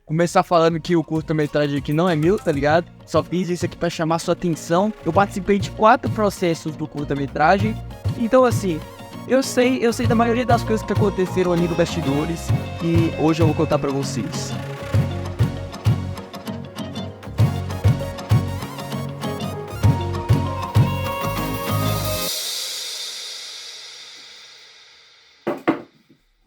Começar falando que o curta-metragem aqui não é meu, tá ligado? Só fiz isso aqui pra chamar sua atenção. Eu participei de 4 processos do curta-metragem. Então assim, eu sei da maioria das coisas que aconteceram ali no bastidores. E hoje eu vou contar pra vocês.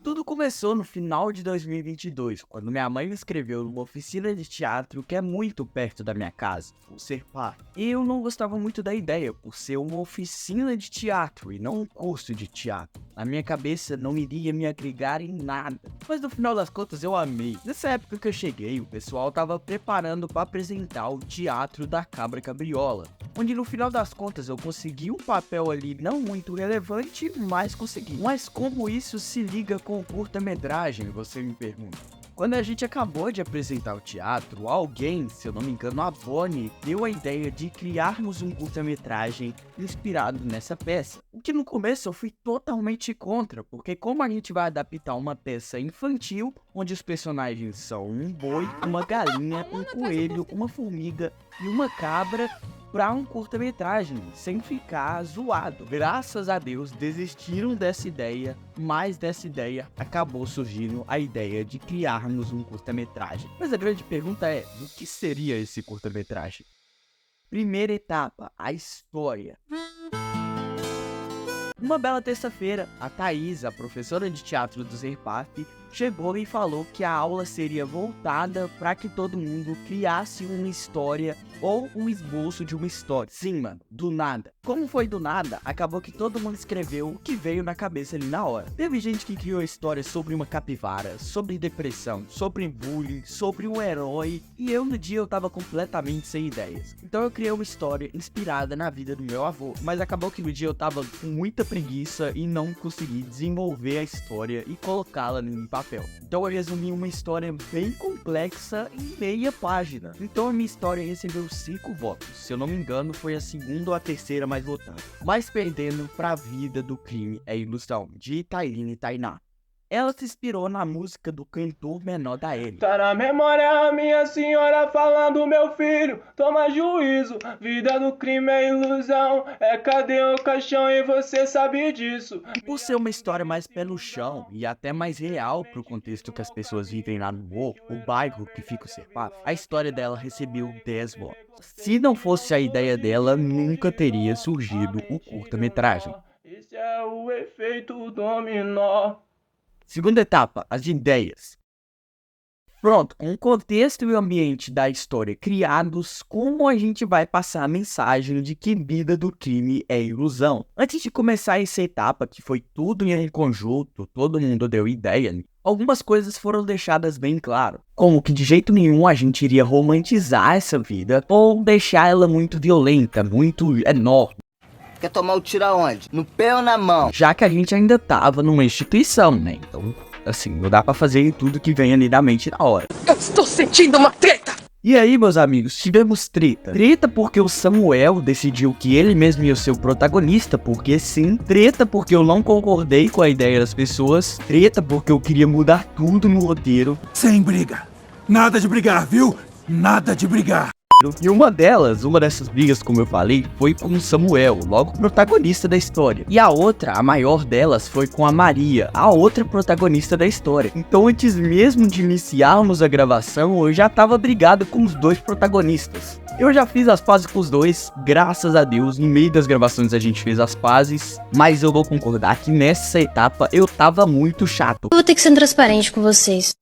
Tudo começou no final de 2022, quando minha mãe me inscreveu numa oficina de teatro que é muito perto da minha casa, o Serpar. E eu não gostava muito da ideia, por ser uma oficina de teatro e não um curso de teatro. Na minha cabeça não iria me agregar em nada, mas no final das contas eu amei. Nessa época que eu cheguei, o pessoal tava preparando para apresentar o Teatro da Cabra Cabriola, onde no final das contas eu consegui um papel ali não muito relevante, mas consegui. Mas como isso se liga com o curta-metragem, você me pergunta? Quando a gente acabou de apresentar o teatro, alguém, se eu não me engano a Bonnie, deu a ideia de criarmos um curta-metragem inspirado nessa peça. O que no começo eu fui totalmente contra, porque como a gente vai adaptar uma peça infantil, onde os personagens são um boi, uma galinha, um coelho, uma formiga e uma cabra, pra um curta-metragem, sem ficar zoado. Graças a Deus desistiram dessa ideia, mas dessa ideia acabou surgindo a ideia de criarmos um curta-metragem. Mas a grande pergunta é, do que seria esse curta-metragem? Primeira etapa, a história. Uma bela terça-feira, a Thaís, a professora de teatro do Zerpaf, chegou e falou que a aula seria voltada para que todo mundo criasse uma história ou um esboço de uma história. Sim, mano, do nada. Como foi do nada, acabou que todo mundo escreveu o que veio na cabeça ali na hora. Teve gente que criou histórias sobre uma capivara, sobre depressão, sobre bullying, sobre um herói, e eu no dia eu tava completamente sem ideias. Então eu criei uma história inspirada na vida do meu avô, mas acabou que no dia eu tava com muita preguiça e não consegui desenvolver a história e colocá-la em papel. Então eu resumi uma história bem complexa em meia página. Então a minha história recebeu 5 votos. Se eu não me engano, foi a segunda ou a terceira mais votada. Mas perdendo pra Vida do Crime é Ilusão, de Tairine Tainá. Ela se inspirou na música do cantor menor da L. Tá na memória a minha senhora falando, meu filho, toma juízo, vida do crime é ilusão, é cadeia ou caixão e você sabe disso. E por ser uma história mais pé no chão e até mais real pro contexto que as pessoas vivem lá no morro, o bairro que fica o Serpaf, a história dela recebeu 10 votos. Se não fosse a ideia dela, nunca teria surgido o curta-metragem. Esse é o efeito dominó. Segunda etapa, as ideias. Pronto, com o contexto e o ambiente da história criados, como a gente vai passar a mensagem de que vida do crime é ilusão? Antes de começar essa etapa, que foi tudo em conjunto, todo mundo deu ideia, algumas coisas foram deixadas bem claro, como que de jeito nenhum a gente iria romantizar essa vida ou deixar ela muito violenta, muito enorme. Quer tomar o tiro aonde? No pé ou na mão? Já que a gente ainda tava numa instituição, né? Então, assim, não dá pra fazer tudo que vem ali na mente na hora. Eu estou sentindo uma treta! E aí, meus amigos, tivemos treta. Treta porque o Samuel decidiu que ele mesmo ia ser o protagonista, porque sim. Treta porque eu não concordei com a ideia das pessoas. Treta porque eu queria mudar tudo no roteiro. Sem briga. Nada de brigar, viu? Nada de brigar. E uma dessas brigas, como eu falei, foi com o Samuel, logo protagonista da história. E a outra, a maior delas, foi com a Maria, a outra protagonista da história. Então, antes mesmo de iniciarmos a gravação, eu já tava brigado com os 2 protagonistas. Eu já fiz as pazes com os 2, graças a Deus, no meio das gravações a gente fez as pazes, mas eu vou concordar que nessa etapa eu tava muito chato. Eu vou ter que ser transparente com vocês.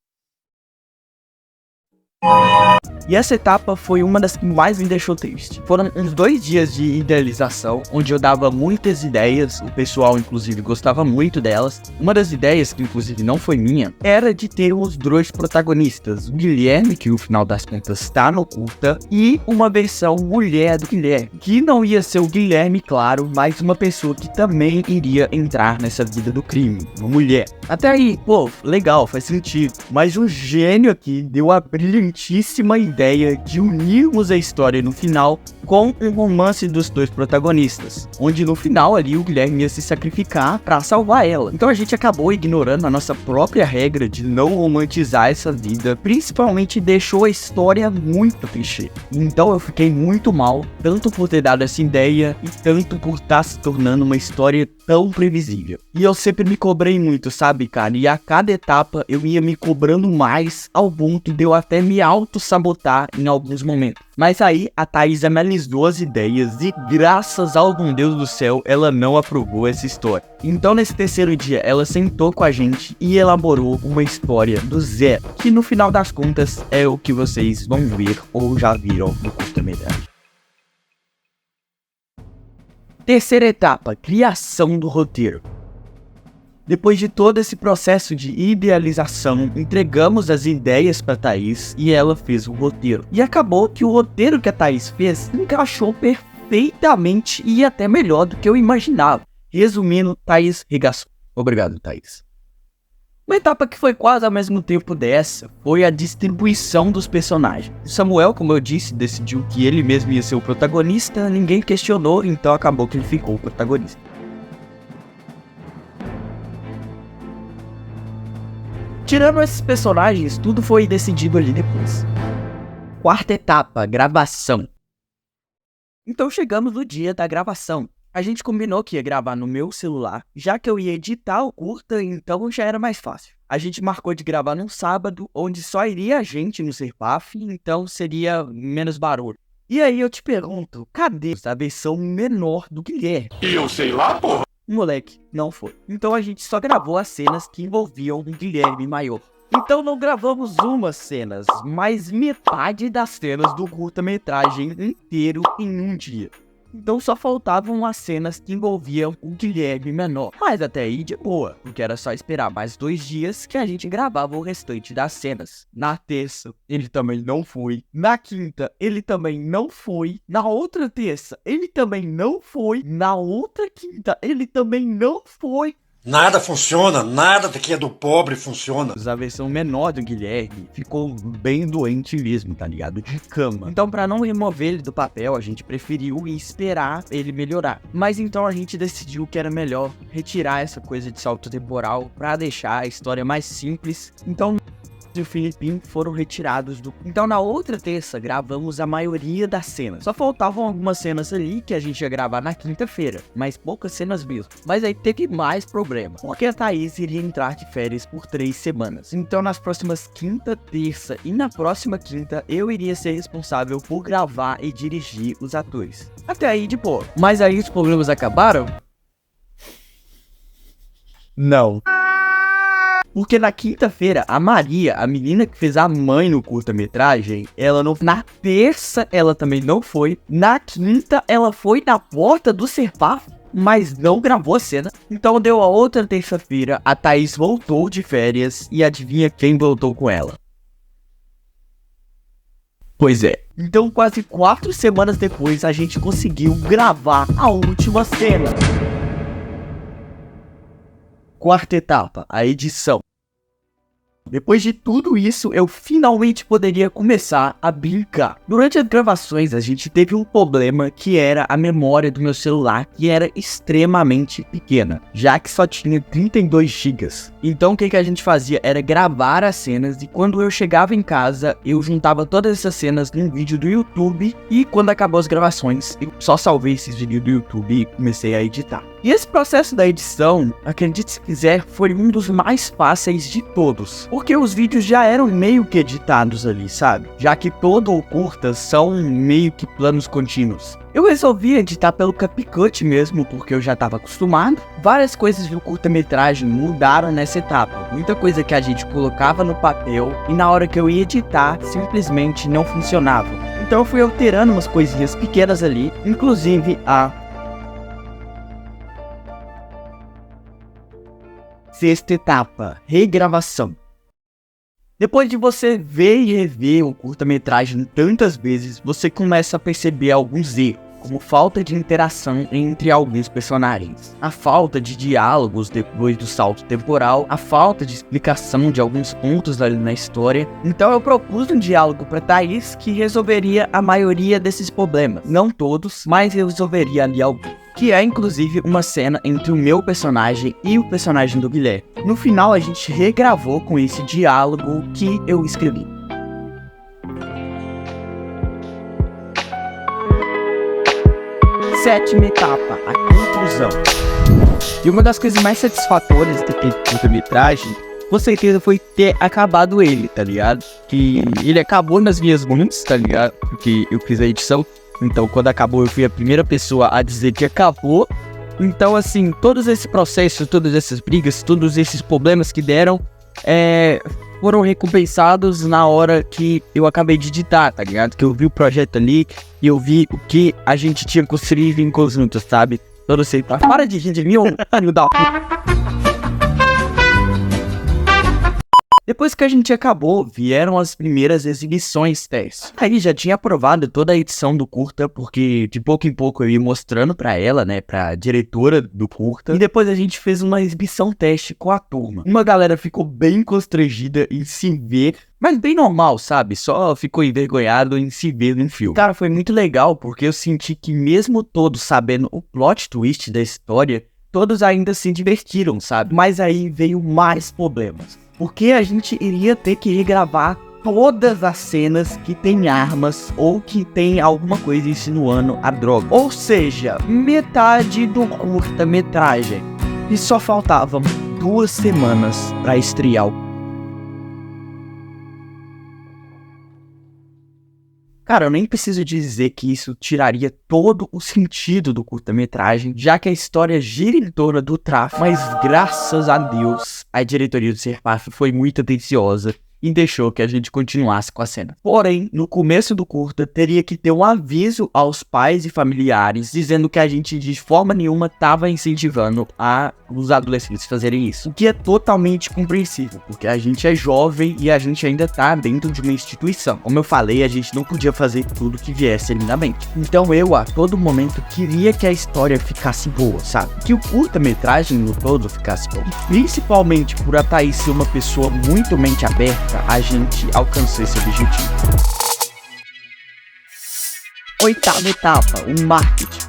E essa etapa foi uma das que mais me deixou triste. Foram uns 2 dias de idealização, onde eu dava muitas ideias, o pessoal inclusive gostava muito delas. Uma das ideias, que inclusive não foi minha, era de ter os 2 protagonistas, o Guilherme, que no final das contas está no curta, e uma versão mulher do Guilherme, que não ia ser o Guilherme, claro, mas uma pessoa que também iria entrar nessa vida do crime, uma mulher. Até aí, pô, legal, faz sentido, mas um gênio aqui deu a brilhantíssima ideia ideia de unirmos a história no final com um romance dos dois protagonistas, onde no final ali o Guilherme ia se sacrificar pra salvar ela. Então a gente acabou ignorando a nossa própria regra de não romantizar essa vida, principalmente deixou a história muito clichê. Então eu fiquei muito mal, tanto por ter dado essa ideia e tanto por estar se tornando uma história tão previsível. E eu sempre me cobrei muito, sabe, cara? E a cada etapa eu ia me cobrando mais, ao ponto de eu até me auto-sabotar em alguns momentos. Mas aí a Thaís analisou as ideias e graças ao bom Deus do céu, ela não aprovou essa história. Então nesse terceiro dia, ela sentou com a gente e elaborou uma história do zero, que no final das contas é o que vocês vão ver ou já viram no curta-metragem. Terceira etapa, criação do roteiro. Depois de todo esse processo de idealização, entregamos as ideias para Thaís e ela fez o roteiro. E acabou que o roteiro que a Thaís fez encaixou perfeitamente e até melhor do que eu imaginava. Resumindo, Thaís regaçou. Obrigado, Thaís. Uma etapa que foi quase ao mesmo tempo dessa foi a distribuição dos personagens. Samuel, como eu disse, decidiu que ele mesmo ia ser o protagonista, ninguém questionou, então acabou que ele ficou o protagonista. Tirando esses personagens, tudo foi decidido ali depois. Quarta etapa, gravação. Então chegamos no dia da gravação. A gente combinou que ia gravar no meu celular, já que eu ia editar o curta, então já era mais fácil. A gente marcou de gravar num sábado, onde só iria a gente no Serpaf, então seria menos barulho. E aí eu te pergunto, cadê a versão menor do Guilherme? E eu sei lá, porra. Moleque, não foi. Então a gente só gravou as cenas que envolviam um Guilherme maior. Então não gravamos umas cenas, mas metade das cenas do curta-metragem inteiro em um dia. Então só faltavam as cenas que envolviam o Guilherme menor. Mas até aí de boa, porque era só esperar mais 2 dias que a gente gravava o restante das cenas. Na terça, ele também não foi. Na quinta, ele também não foi. Na outra terça, ele também não foi. Na outra quinta, ele também não foi. Nada funciona, nada que é do pobre funciona. A versão menor do Guilherme ficou bem doente mesmo, tá ligado? De cama. Então, pra não remover ele do papel, a gente preferiu esperar ele melhorar. Mas então a gente decidiu que era melhor retirar essa coisa de salto temporal pra deixar a história mais simples. Então, e o Filipinho foram retirados do... Então na outra terça gravamos a maioria das cenas. Só faltavam algumas cenas ali que a gente ia gravar na quinta-feira, mas poucas cenas mesmo. Mas aí teve mais problema, porque a Thaís iria entrar de férias por 3 semanas. Então nas próximas quinta, terça e na próxima quinta eu iria ser responsável por gravar e dirigir os atores. Até aí de boa. Mas aí os problemas acabaram? Não. Porque na quinta-feira, a Maria, a menina que fez a mãe no curta-metragem, ela não... Na terça, ela também não foi. Na quinta, ela foi na porta do Serpaf, mas não gravou a cena. Então deu a outra terça-feira, a Thaís voltou de férias e adivinha quem voltou com ela? Pois é. Então quase 4 semanas depois, a gente conseguiu gravar a última cena. Quarta etapa, a edição. Depois de tudo isso, eu finalmente poderia começar a brincar. Durante as gravações, a gente teve um problema que era a memória do meu celular, que era extremamente pequena, já que só tinha 32 GB. Então o que a gente fazia era gravar as cenas e quando eu chegava em casa, eu juntava todas essas cenas num vídeo do YouTube e quando acabou as gravações, eu só salvei esses vídeos do YouTube e comecei a editar. E esse processo da edição, acredite se quiser, foi um dos mais fáceis de todos. Porque os vídeos já eram meio que editados ali, sabe? Já que todo o curta são meio que planos contínuos. Eu resolvi editar pelo CapCut mesmo, porque eu já estava acostumado. Várias coisas do curta-metragem mudaram nessa etapa. Muita coisa que a gente colocava no papel e na hora que eu ia editar, simplesmente não funcionava. Então eu fui alterando umas coisinhas pequenas ali, inclusive a... Sexta etapa, regravação. Depois de você ver e rever o curta-metragem tantas vezes, você começa a perceber alguns erros. como falta de interação entre alguns personagens, a falta de diálogos depois do salto temporal, a falta de explicação de alguns pontos ali na história. Então eu propus um diálogo para Thaís que resolveria a maioria desses problemas, não todos, mas resolveria ali alguns. Que é inclusive uma cena entre o meu personagem e o personagem do Guilherme. No final a gente regravou com esse diálogo que eu escrevi. Sétima etapa, a conclusão. E uma das coisas mais satisfatórias daquele curta-metragem, com certeza, foi ter acabado ele, tá ligado? Que ele acabou nas minhas mãos, tá ligado? Porque eu fiz a edição. Então, quando acabou, eu fui a primeira pessoa a dizer que acabou. Então, assim, todos esses processos, todas essas brigas, todos esses problemas que deram, foram recompensados na hora que eu acabei de editar, tá ligado? Que eu vi o projeto ali e eu vi o que a gente tinha construído em conjunto, sabe? Eu não sei, para de rir de mim, filho da puta. Depois que a gente acabou, vieram as primeiras exibições testes. Aí já tinha aprovado toda a edição do curta, porque de pouco em pouco eu ia mostrando pra ela, né, pra diretora do curta. E depois a gente fez uma exibição teste com a turma. Uma galera ficou bem constrangida em se ver, mas bem normal, sabe? Só ficou envergonhado em se ver no filme. Cara, foi muito legal, porque eu senti que mesmo todos sabendo o plot twist da história, todos ainda se divertiram, sabe? Mas aí veio mais problemas. Porque a gente iria ter que regravar todas as cenas que tem armas ou que tem alguma coisa insinuando a droga. Ou seja, metade do curta-metragem. E só faltavam 2 semanas para estrear o... Cara, eu nem preciso dizer que isso tiraria todo o sentido do curta-metragem, já que a história gira em torno do tráfico, mas graças a Deus, a diretoria do Serpaf foi muito atenciosa e deixou que a gente continuasse com a cena. Porém, no começo do curta, teria que ter um aviso aos pais e familiares, dizendo que a gente de forma nenhuma estava incentivando os adolescentes a fazerem isso. O que é totalmente compreensível, porque a gente é jovem e a gente ainda tá dentro de uma instituição. Como eu falei, a gente não podia fazer tudo que viesse ali na mente. Então eu, a todo momento, queria que a história ficasse boa, sabe? Que o curta-metragem no todo ficasse bom. E principalmente por a Thaís ser uma pessoa muito mente aberta, a gente alcançou esse objetivo. Oitava etapa, o marketing.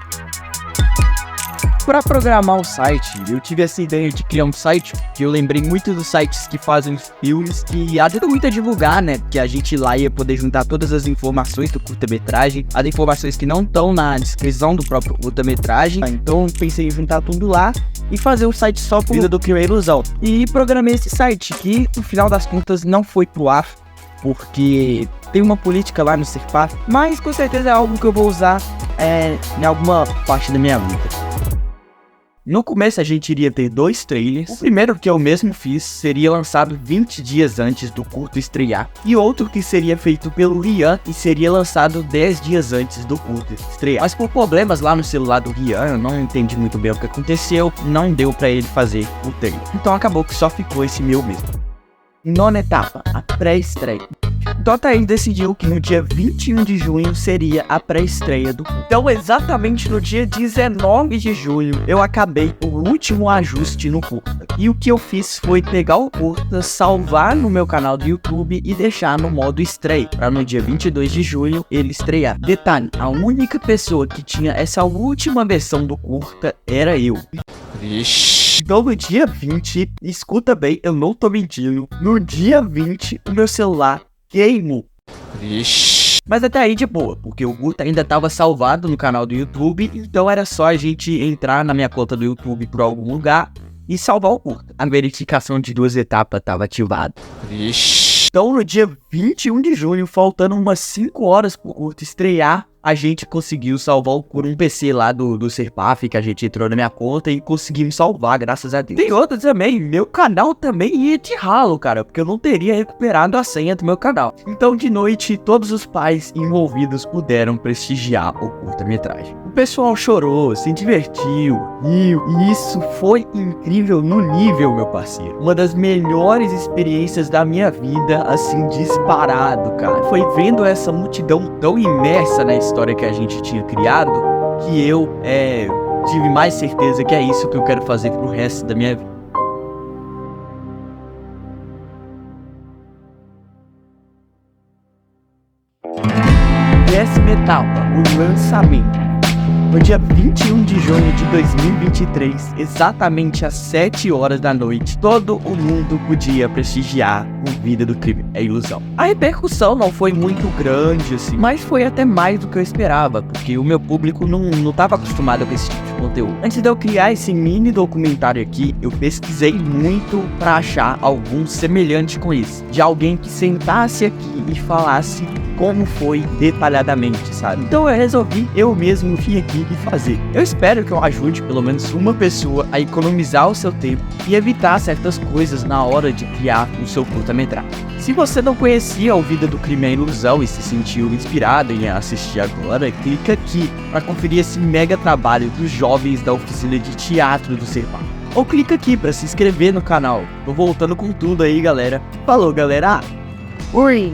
Para programar o site, eu tive essa ideia de criar um site que eu lembrei muito dos sites que fazem filmes que ajudam muito a divulgar, né? Que a gente lá ia poder juntar todas as informações do curta-metragem, as informações que não estão na descrição do próprio curta-metragem. Então pensei em juntar tudo lá e fazer um site só por vida do Criou a Ilusão. E programei esse site que, no final das contas, não foi pro ar, porque tem uma política lá no Serpaf, mas com certeza é algo que eu vou usar em alguma parte da minha vida. No começo a gente iria ter 2 trailers. O primeiro, que eu mesmo fiz, seria lançado 20 dias antes do curto estrear. E outro que seria feito pelo Rian e seria lançado 10 dias antes do curto estrear. Mas por problemas lá no celular do Rian, eu não entendi muito bem o que aconteceu, não deu pra ele fazer o trailer. Então acabou que só ficou esse meu mesmo. Nona etapa, a pré-estreia. Então a Thaís decidiu que no dia 21 de junho seria a pré-estreia do curta. Então exatamente no dia 19 de junho eu acabei o último ajuste no curta. E o que eu fiz foi pegar o curta, salvar no meu canal do YouTube e deixar no modo estreia, para no dia 22 de junho ele estrear. Detalhe, a única pessoa que tinha essa última versão do curta era eu. Então no dia 20, escuta bem, eu não tô mentindo, no dia 20 o meu celular queimou. Mas até aí de boa, porque o curta ainda estava salvado no canal do YouTube, então era só a gente entrar na minha conta do YouTube por algum lugar e salvar o curta. A verificação de 2 etapas estava ativada. Então no dia 21 de junho, faltando umas 5 horas pro curta estrear, a gente conseguiu salvar o por um PC lá do Serpaf, que a gente entrou na minha conta e conseguimos salvar, graças a Deus. Tem outro também, meu canal também ia de ralo, cara, porque eu não teria recuperado a senha do meu canal. Então de noite, todos os pais envolvidos puderam prestigiar o curta-metragem. O pessoal chorou, se divertiu, riu, e isso foi incrível no nível, meu parceiro. Uma das melhores experiências da minha vida, assim, disparado, cara. Foi vendo essa multidão tão imersa na história que a gente tinha criado, que eu tive mais certeza que é isso que eu quero fazer pro resto da minha vida. Death Metal, o lançamento. No dia 21 de junho de 2023, exatamente às 7 horas da noite, todo o mundo podia prestigiar o Vida do Crime é Ilusão. A repercussão não foi muito grande assim, mas foi até mais do que eu esperava, porque o meu público não estava acostumado com esse tipo de conteúdo. Antes de eu criar esse mini documentário aqui, eu pesquisei muito para achar algum semelhante com isso, de alguém que sentasse aqui e falasse como foi detalhadamente, sabe? Então eu resolvi eu mesmo vir aqui e fazer. Eu espero que eu ajude pelo menos uma pessoa a economizar o seu tempo e evitar certas coisas na hora de criar o seu curta-metragem. Se você não conhecia o Vida do Crime é Ilusão e se sentiu inspirado em assistir agora, clica aqui para conferir esse mega trabalho dos jovens da oficina de teatro do Serpar. Ou clica aqui para se inscrever no canal. Tô voltando com tudo aí, galera. Falou, galera! Oi!